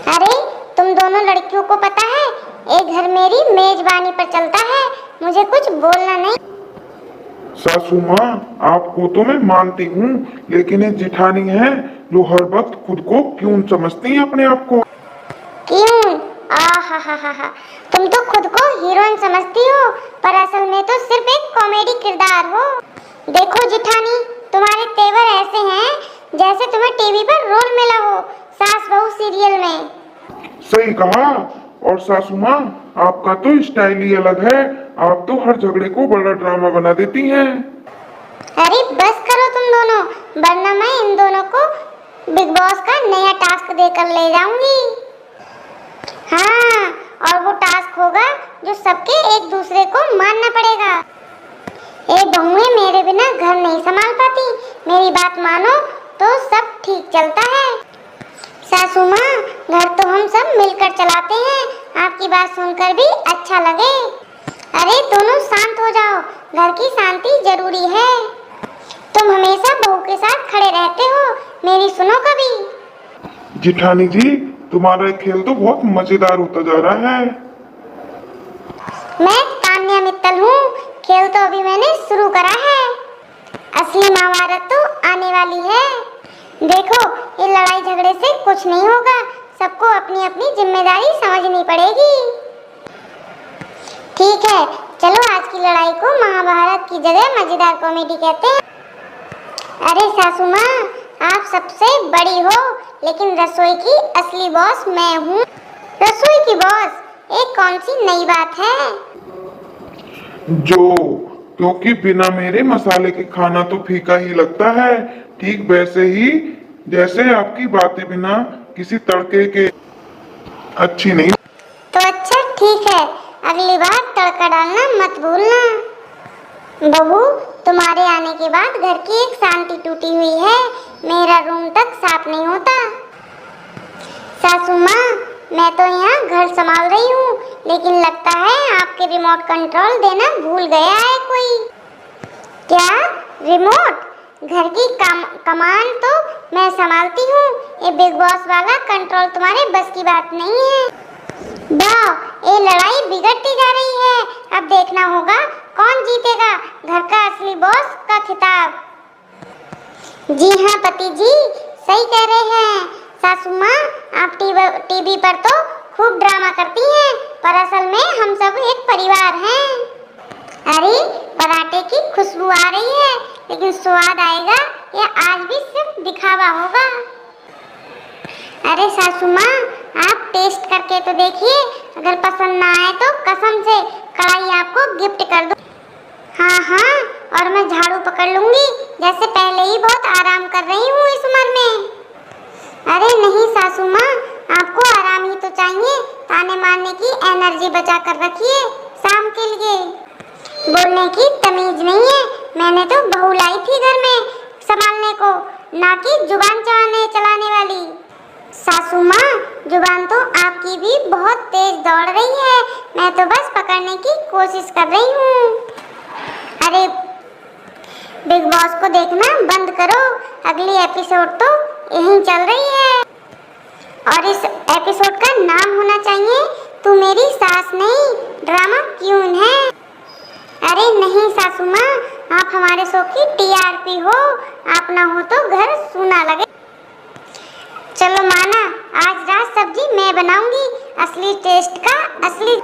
अरे तुम दोनों लड़कियों को पता है, एक घर मेरी मेजबानी पर चलता है, मुझे कुछ बोलना नहीं। सासू माँ, आपको तो मैं मानती हूँ, लेकिन एक जिठानी है जो हर वक्त खुद को क्यों समझती है अपने आप को। क्यों? हा, तुम तो खुद को हीरोइन समझती हो, पर असल में तो सिर्फ एक कॉमेडी किरदार हो। देखो जिठानी, तुम्हारे तेवर ऐसे हैं जैसे तुम्हें टीवी पर रोल मिला हो सास बहू सीरियल में। सही कहा। और सासू माँ, आपका तो स्टाइल ही अलग है, आप तो हर झगड़े को बड़ा ड्रामा बना देती हैं। अरे बस करो तुम दोनों, वरना मैं इन दोनों को बिग बॉस का नया टास्क देकर ले जाऊंगी। हाँ, और वो टास्क होगा जो सबके एक दूसरे को मानना पड़ेगा। ए बहुएं मेरे बिना घर नहीं संभाल पाती, मेरी बात मानो तो सब ठीक चलता है। सासू माँ, घर तो हम सब मिलकर चलाते हैं, आपकी बात सुनकर भी अच्छा लगे। अरे दोनों शांत हो जाओ, घर की शांति जरूरी है। तुम हमेशा बहू के साथ खड़े रहते हो, मेरी सुनो कभी। जिठानी जी, तुम्हारा खेल तो बहुत मजेदार होता जा रहा है। मैं तान्या मित्तल हूँ, खेल तो अभी मैंने शुरू करा है, असली महाभारत तो आने वाली है। देखो, ये लड़ाई झगड़े से कुछ नहीं होगा, सबको अपनी अपनी जिम्मेदारी समझनी पड़ेगी। ठीक है, चलो आज की लड़ाई को महाभारत की जगह मजेदार कॉमेडी कहते हैं। अरे सासू माँ, आप सबसे बड़ी हो, लेकिन रसोई की असली बॉस मैं हूँ। रसोई की बॉस एक कौन सी नई बात है? क्योंकि बिना मेरे मसाले के खाना तो फीका ही लगता है, ठीक वैसे ही जैसे आपकी बातें बिना किसी तड़के के अच्छी नहीं। तो अच्छा ठीक है, अगली बार तड़का डालना मत भूलना। बहू, तुम्हारे आने के बाद घर की एक शांति टूटी हुई है, मेरा रूम तक साफ नहीं होता। सासू माँ, मैं तो यहाँ घर संभाल रही हूँ, लेकिन लगता है आपके रिमोट कंट्रोल देना भूल गया है कोई। क्या रिमोट? घर की कमान तो मैं संभालती हूँ, ये बिग बॉस वाला कंट्रोल तुम्हारे बस की बात नहीं है। वाह, ये लड़ाई बिगड़ती जा रही है, अब देखना होगा कौन जीतेगा घर का असली बॉस का खिताब। जी हाँ पति जी, सही कह रहे हैं। सासू माँ, आप टीवी पर तो खूब ड्रामा करती हैं, पर असल में हम सब एक परिवार हैं। अरे पराठे की खुशबू आ रही है, लेकिन स्वाद आएगा या आज भी सिर्फ दिखावा होगा? अरे सासू माँ, आप टेस्ट करके तो देखिए, अगर पसंद ना आए तो कसम से कढ़ाई आपको गिफ्ट कर दूँ। हाँ, और मैं झाड़ू पकड़ लूंगी, जैसे पहले ही बहुत आराम कर रही हूँ इस उम्र में। अरे नहीं सासू माँ, आपको आराम ही तो चाहिए, ताने मारने की एनर्जी बचा कर रखिए शाम के लिए। बोलने की तमीज नहीं है, मैंने तो बहू लाई थी घर में संभालने को, ना कि जुबान चलाने वाली। सासू माँ, जुबान तो आपकी भी बहुत तेज दौड़ रही है, मैं तो बस पकड़ने की कोशिश कर रही हूँ। अरे बिग बॉस को देखना बंद करो, अगली एपिसोड तो यहीं चल रही है, और इस एपिसोड का नाम होना चाहिए तू मेरी सास नहीं, ड्रामा क्यून है। अरे नहीं सासू माँ, आप हमारे शो की टीआरपी हो, आप ना हो तो घर सूना लगे। चलो माना, आज रात सब्जी मैं बनाऊंगी, असली टेस्ट का असली।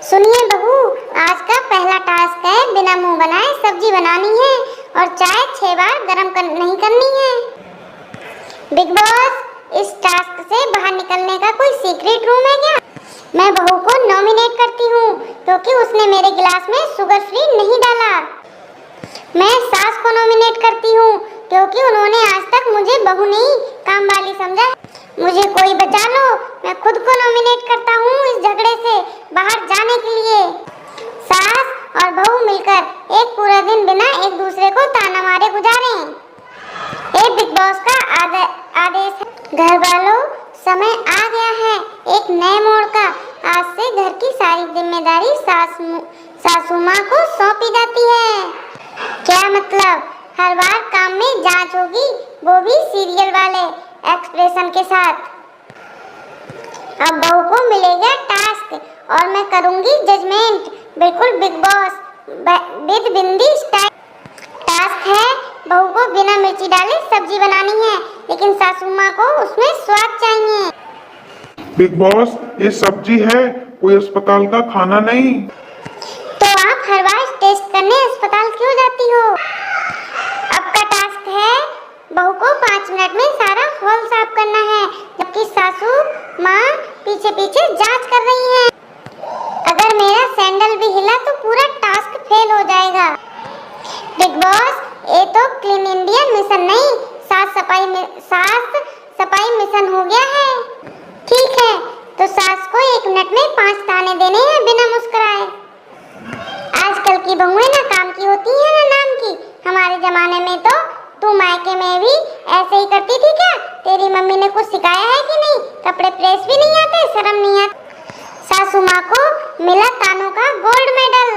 सुनिए बहू, आज का पहला टास्क है बिना मुंह बनाए सब्जी बनानी है, और चाय 6 बार गरम नहीं करनी है। बिग बॉस, इस टास्क से बाहर निकलने का कोई सीक्रेट रूम है क्या? मैं बहू को नॉमिनेट करती हूँ, क्योंकि उसने मेरे गिलास में शुगर फ्री नहीं डाला। मैं सास को नॉमिनेट करती हूँ, क्योंकि उन्होंने आज तक मुझे बहू नहीं काम वाली समझा। मुझे कोई बचा लो, मैं खुद को नॉमिनेट करता हूँ इस झगड़े से बाहर जाने के लिए। सास और बहू मिलकर एक पूरा दिन बिना एक दूसरे को ताना मारे गुजारें, ये बिग बॉस का आदेश है। घर वालों, समय आ गया है एक नए मोड़ का। आज से घर की सारी जिम्मेदारी सासू माँ को सौंपी जाती है। क्या मतलब? हर बार काम में जांच होगी, वो भी सीरियल वाले एक्सप्रेशन के साथ। अब बहू को मिलेगा टास्क और मैं करूंगी जजमेंट, बिल्कुल big boss with bindi style. Task है बहू को बिना मिर्ची डाले सब्जी बनानी है, लेकिन सासू माँ को उसमें स्वाद चाहिए। बिग बॉस, ये सब्जी है, कोई अस्पताल का खाना नहीं। तो आप हर बार टेस्ट करने अस्पताल क्यों जाती हो? अब का टास्क है बहू को 5 मिनट में सारा हॉल साफ करना है, जबकि सासू माँ पीछे पीछे जांच कर रही हैं। अगर मेरा सैंडल भी हिला तो पूरा टास्क फेल हो जाएगा। बिग बॉस, ये तो क्लीन इंडिया मिशन नहीं, साफ सफाई मिशन हो गया है। ठीक है, तो सास को 1 मिनट में 5 ताने देने हैं बिना मुस्कुराए। आजकल की बहुएं ना काम की होती हैं ना नाम की। हमारे जमाने में तो तू मायके में भी ऐसे ही करती थी क्या? तेरी मम्मी ने कुछ सिखाया है कि नहीं? कपड़े प्रेस भी नहीं आते, शर्म नहीं आती। सासू माँ को मिला तानों का गोल्ड मेडल।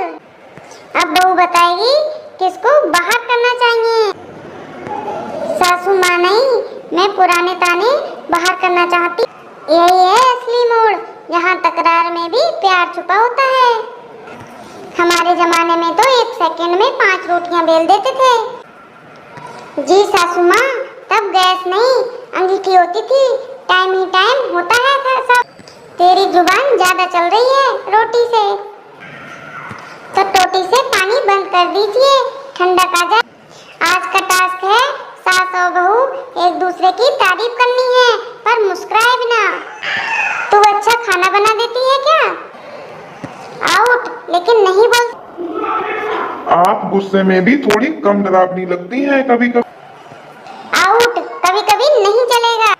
अब बहू बताएगी किसको बाहर करना चाहिए। सासू माँ नहीं, मैं पुराने ताने बाहर करना चाहती। यही है असली मोड़, यहाँ तकरार में भी प्यार छुपा होता है। हमारे जमाने में तो 1 सेकंड में 5 रोटियां बेल देते थे। जी सासू माँ, तब गैस नहीं अंगीठी होती थी, टाइम ही टाइम होता है था सब। तेरी जुबान ज्यादा चल रही है रोटी से, तो टोटी से पानी बंद कर दीजिए, ठंडक आ जाए। आज का टास्क है सास और बहू एक दूसरे की तारीफ करनी है, पर मुस्कुराए बिना। तू अच्छा खाना बना देती है क्या? आउट, लेकिन नहीं बोल। आप गुस्से में भी थोड़ी कम डरावनी लगती हैं कभी कभी। आउट, कभी कभी नहीं चलेगा।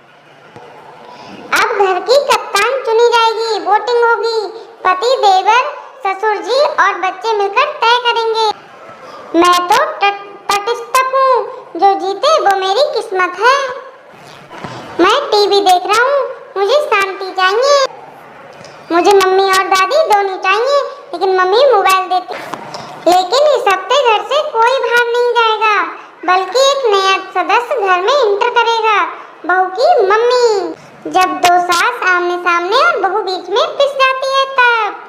अब घर की कप्तान चुनी जाएगी, वोटिंग होगी। पति, देवर, ससुर जी और बच्चे मिलकर तय करेंगे। मैं तो तटस्थ हूँ, जो जीते वो मेरी किस्मत है। मैं टीवी देख रहा हूँ, मुझे शांति चाहिए। मुझे मम्मी और दादी दोनों चाहिए, लेकिन मम्मी मोबाइल देती। लेकिन इस हफ्ते घर से कोई बाहर नहीं जाएगा, बल्कि एक नया सदस्य घर में इंटर करेगा, बहू की मम्मी। जब 2 सास आमने सामने और बहू बीच में पिस जाती है तब।